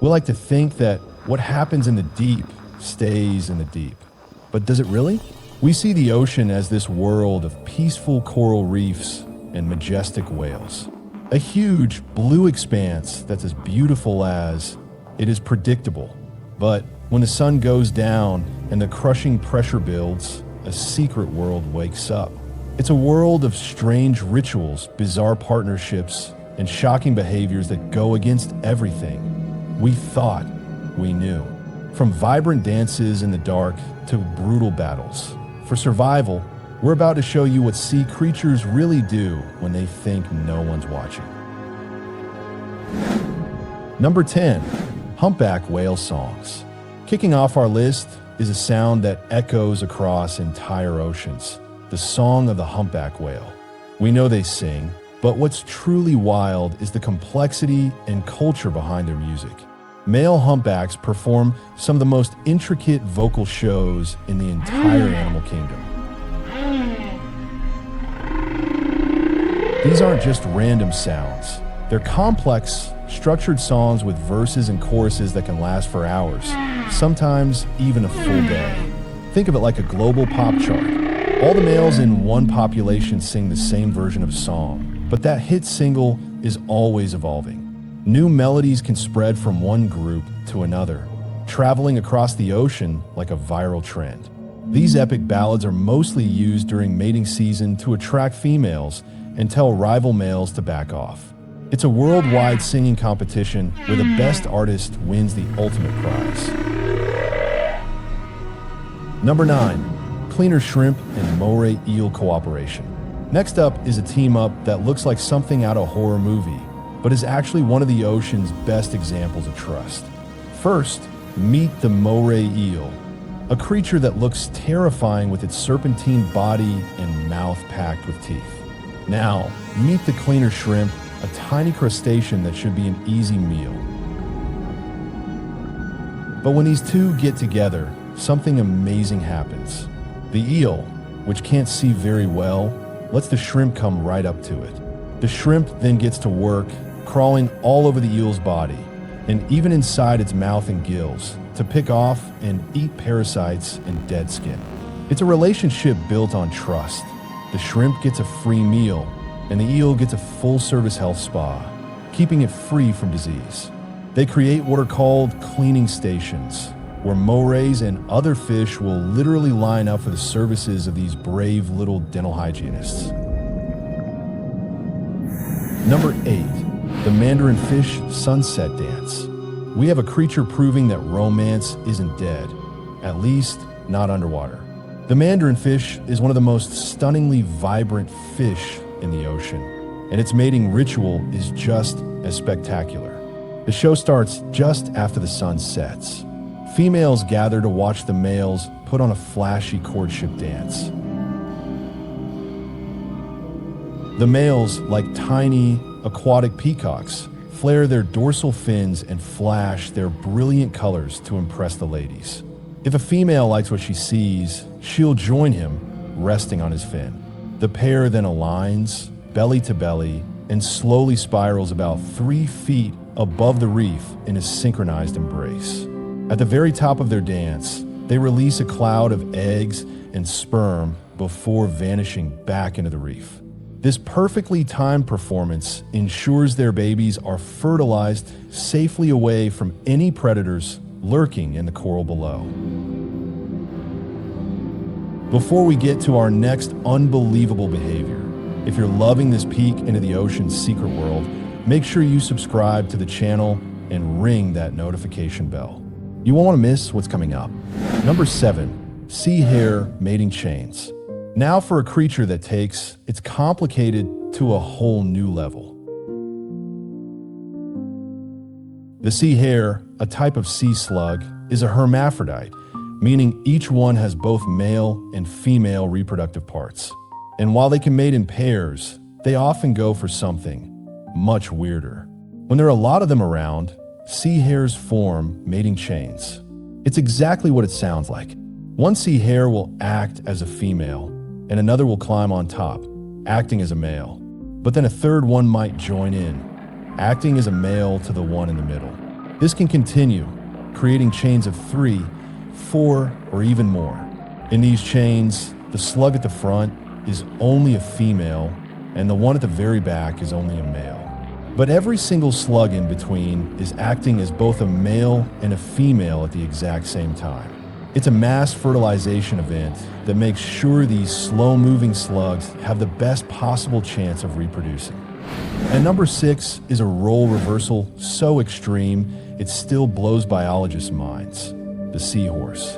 We like to think that what happens in the deep stays in the deep. But does it really? We see the ocean as this world of peaceful coral reefs and majestic whales. A huge blue expanse that's as beautiful as it is predictable. But when the sun goes down and the crushing pressure builds, a secret world wakes up. It's a world of strange rituals, bizarre partnerships, and shocking behaviors that go against everything we thought we knew. From vibrant dances in the dark to brutal battles. For survival, we're about to show you what sea creatures really do when they think no one's watching. Number 10, humpback whale songs. Kicking off our list is a sound that echoes across entire oceans, the song of the humpback whale. We know they sing, but what's truly wild is the complexity and culture behind their music. Male humpbacks perform some of the most intricate vocal shows in the entire animal kingdom. These aren't just random sounds. They're complex, structured songs with verses and choruses that can last for hours, sometimes even a full day. Think of it like a global pop chart. All the males in one population sing the same version of a song, but that hit single is always evolving. New melodies can spread from one group to another, traveling across the ocean like a viral trend. These epic ballads are mostly used during mating season to attract females and tell rival males to back off. It's a worldwide singing competition where the best artist wins the ultimate prize. Number 9, cleaner shrimp and moray eel cooperation. Next up is a team up that looks like something out of a horror movie, but is actually one of the ocean's best examples of trust. First, meet the moray eel, a creature that looks terrifying with its serpentine body and mouth packed with teeth. Now, meet the cleaner shrimp, a tiny crustacean that should be an easy meal. But when these two get together, something amazing happens. The eel, which can't see very well, lets the shrimp come right up to it. The shrimp then gets to work, crawling all over the eel's body, and even inside its mouth and gills, to pick off and eat parasites and dead skin. It's a relationship built on trust. The shrimp gets a free meal, and the eel gets a full-service health spa, keeping it free from disease. They create what are called cleaning stations, where morays and other fish will literally line up for the services of these brave little dental hygienists. Number 8, the mandarin fish sunset dance. We have a creature proving that romance isn't dead, at least not underwater. The mandarin fish is one of the most stunningly vibrant fish in the ocean, and its mating ritual is just as spectacular. The show starts just after the sun sets. Females gather to watch the males put on a flashy courtship dance. The males, like tiny aquatic peacocks, flare their dorsal fins and flash their brilliant colors to impress the ladies. If a female likes what she sees, she'll join him, resting on his fin. The pair then aligns, belly to belly, and slowly spirals about 3 feet above the reef in a synchronized embrace. At the very top of their dance, they release a cloud of eggs and sperm before vanishing back into the reef. This perfectly timed performance ensures their babies are fertilized safely away from any predators lurking in the coral below. Before we get to our next unbelievable behavior, if you're loving this peek into the ocean's secret world, make sure you subscribe to the channel and ring that notification bell. You won't want to miss what's coming up. Number 7, sea hare mating chains. Now for a creature that takes its complicated to a whole new level. The sea hare, a type of sea slug, is a hermaphrodite, meaning each one has both male and female reproductive parts. And while they can mate in pairs, they often go for something much weirder. When there are a lot of them around, sea hares form mating chains. It's exactly what it sounds like. One sea hare will act as a female, and another will climb on top, acting as a male. But then a third one might join in, acting as a male to the one in the middle. This can continue, creating chains of 3, 4, or even more. In these chains, the slug at the front is only a female, and the one at the very back is only a male. But every single slug in between is acting as both a male and a female at the exact same time. It's a mass fertilization event that makes sure these slow-moving slugs have the best possible chance of reproducing. And number 6 is a role reversal so extreme it still blows biologists' minds: the seahorse.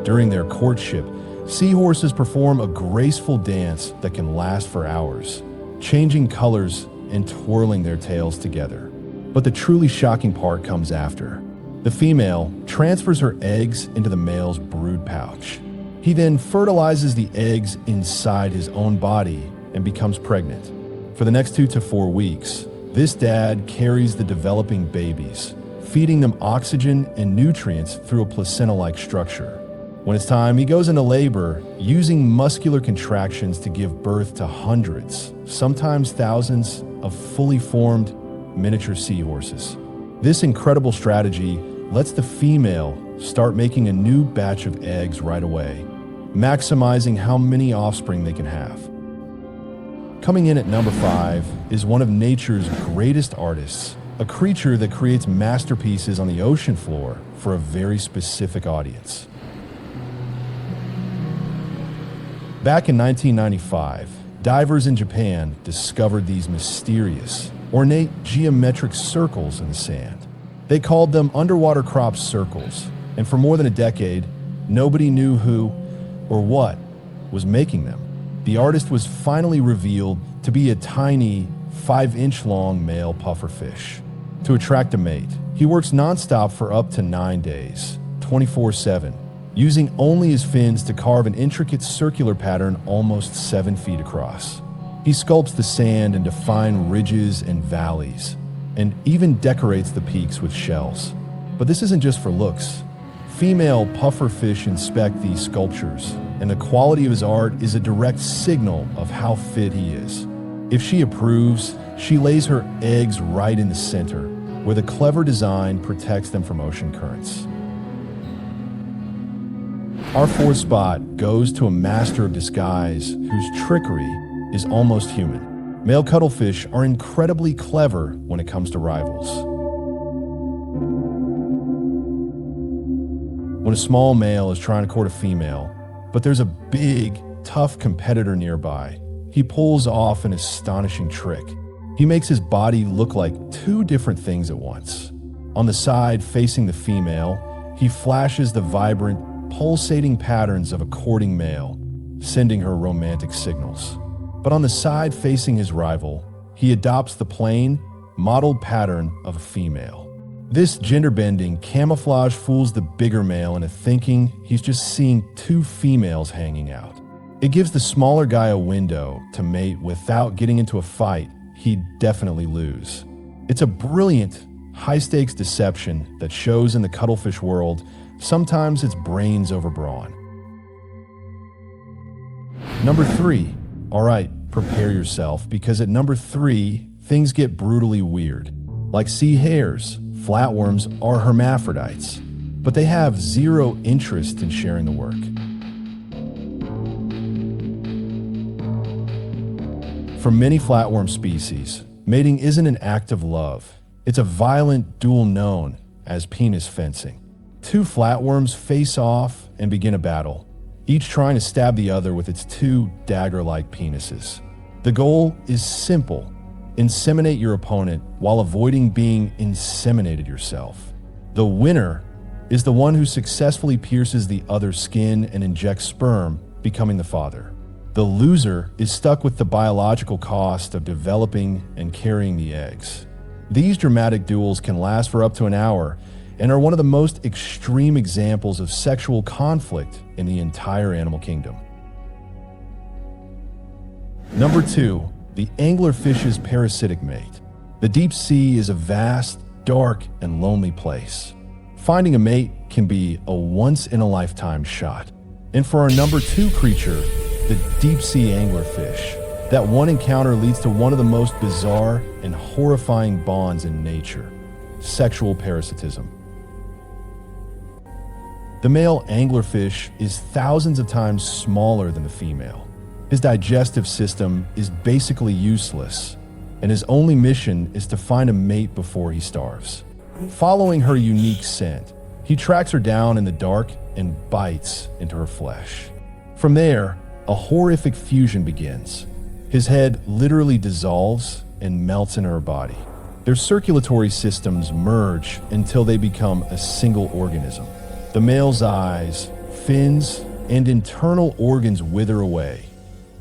During their courtship, seahorses perform a graceful dance that can last for hours, changing colors and twirling their tails together. But the truly shocking part comes after. The female transfers her eggs into the male's brood pouch. He then fertilizes the eggs inside his own body and becomes pregnant. For the next 2 to 4 weeks, this dad carries the developing babies, feeding them oxygen and nutrients through a placenta-like structure. When it's time, he goes into labor, using muscular contractions to give birth to hundreds, sometimes thousands, of fully formed miniature seahorses. This incredible strategy lets the female start making a new batch of eggs right away, maximizing how many offspring they can have. Coming in at number 5 is one of nature's greatest artists, a creature that creates masterpieces on the ocean floor for a very specific audience. Back in 1995, divers in Japan discovered these mysterious, ornate geometric circles in the sand. They called them underwater crop circles, and for more than a decade, nobody knew who or what was making them. The artist was finally revealed to be a tiny 5-inch long male pufferfish. To attract a mate, he works nonstop for up to 9 days, 24/7, using only his fins to carve an intricate circular pattern almost 7 feet across. He sculpts the sand into fine ridges and valleys, and even decorates the peaks with shells. But this isn't just for looks. Female pufferfish inspect these sculptures, and the quality of his art is a direct signal of how fit he is. If she approves, she lays her eggs right in the center, where the clever design protects them from ocean currents. Our 4th spot goes to a master of disguise whose trickery is almost human. Male cuttlefish are incredibly clever when it comes to rivals. When a small male is trying to court a female, but there's a big, tough competitor nearby, he pulls off an astonishing trick. He makes his body look like 2 different things at once. On the side facing the female, he flashes the vibrant, pulsating patterns of a courting male, sending her romantic signals. But on the side facing his rival, he adopts the plain, modeled pattern of a female. This gender-bending camouflage fools the bigger male into thinking he's just seeing 2 females hanging out. It gives the smaller guy a window to mate without getting into a fight he'd definitely lose. It's a brilliant, high-stakes deception that shows in the cuttlefish world sometimes it's brains over brawn. Number 3. All right, prepare yourself, because at number 3, things get brutally weird. Like sea hares, flatworms are hermaphrodites, but they have zero interest in sharing the work. For many flatworm species, mating isn't an act of love. It's a violent duel known as penis fencing. 2 flatworms face off and begin a battle, each trying to stab the other with its 2 dagger-like penises. The goal is simple: inseminate your opponent while avoiding being inseminated yourself. The winner is the one who successfully pierces the other's skin and injects sperm, becoming the father. The loser is stuck with the biological cost of developing and carrying the eggs. These dramatic duels can last for up to an hour and are one of the most extreme examples of sexual conflict in the entire animal kingdom. Number 2, the anglerfish's parasitic mate. The deep sea is a vast, dark, and lonely place. Finding a mate can be a once-in-a-lifetime shot. And for our number 2 creature, the deep sea anglerfish, That one encounter leads to one of the most bizarre and horrifying bonds in nature: sexual parasitism. The male anglerfish is thousands of times smaller than the female. His digestive system is basically useless, and his only mission is to find a mate before he starves. Following her unique scent, he tracks her down in the dark and bites into her flesh. From there, a horrific fusion begins. His head literally dissolves and melts in her body. Their circulatory systems merge until they become a single organism. The male's eyes, fins, and internal organs wither away,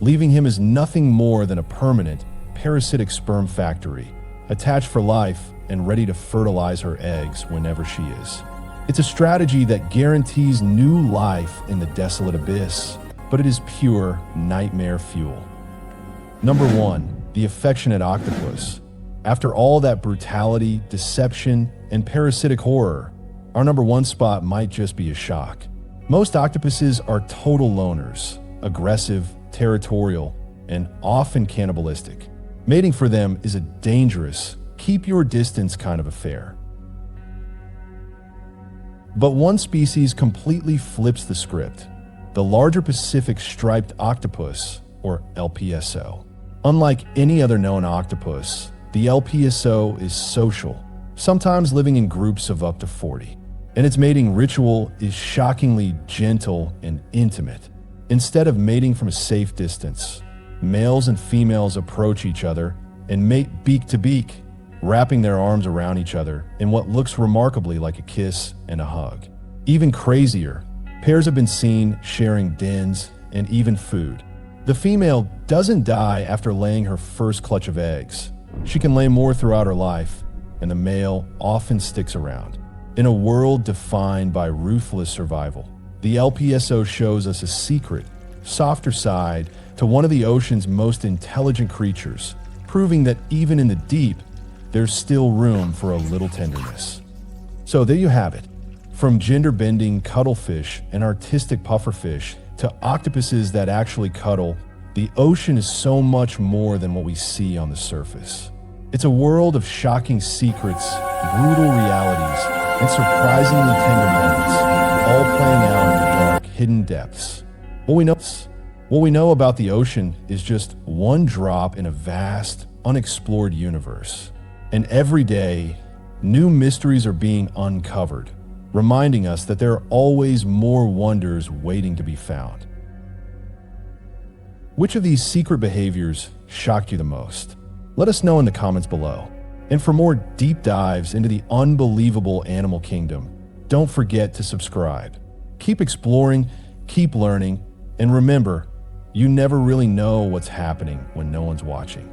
leaving him as nothing more than a permanent, parasitic sperm factory, attached for life and ready to fertilize her eggs whenever she is. It's a strategy that guarantees new life in the desolate abyss, but it is pure nightmare fuel. Number 1, the affectionate octopus. After all that brutality, deception, and parasitic horror, our number 1 spot might just be a shock. Most octopuses are total loners, aggressive, territorial, and often cannibalistic. Mating for them is a dangerous, keep your distance kind of affair. But one species completely flips the script: the larger Pacific striped octopus, or LPSO. Unlike any other known octopus, the LPSO is social, sometimes living in groups of up to 40. And its mating ritual is shockingly gentle and intimate. Instead of mating from a safe distance, males and females approach each other and mate beak to beak, wrapping their arms around each other in what looks remarkably like a kiss and a hug. Even crazier, pairs have been seen sharing dens and even food. The female doesn't die after laying her first clutch of eggs. She can lay more throughout her life, and the male often sticks around. In a world defined by ruthless survival, the LPSO shows us a secret, softer side to one of the ocean's most intelligent creatures, proving that even in the deep, there's still room for a little tenderness. So there you have it. From gender-bending cuttlefish and artistic pufferfish to octopuses that actually cuddle, the ocean is so much more than what we see on the surface. It's a world of shocking secrets, brutal realities, and surprisingly tender moments, all playing out in the dark, hidden depths. What we know about the ocean is just one drop in a vast, unexplored universe. And every day, new mysteries are being uncovered, reminding us that there are always more wonders waiting to be found. Which of these secret behaviors shocked you the most? Let us know in the comments below. And for more deep dives into the unbelievable animal kingdom, don't forget to subscribe. Keep exploring, keep learning, and remember, you never really know what's happening when no one's watching.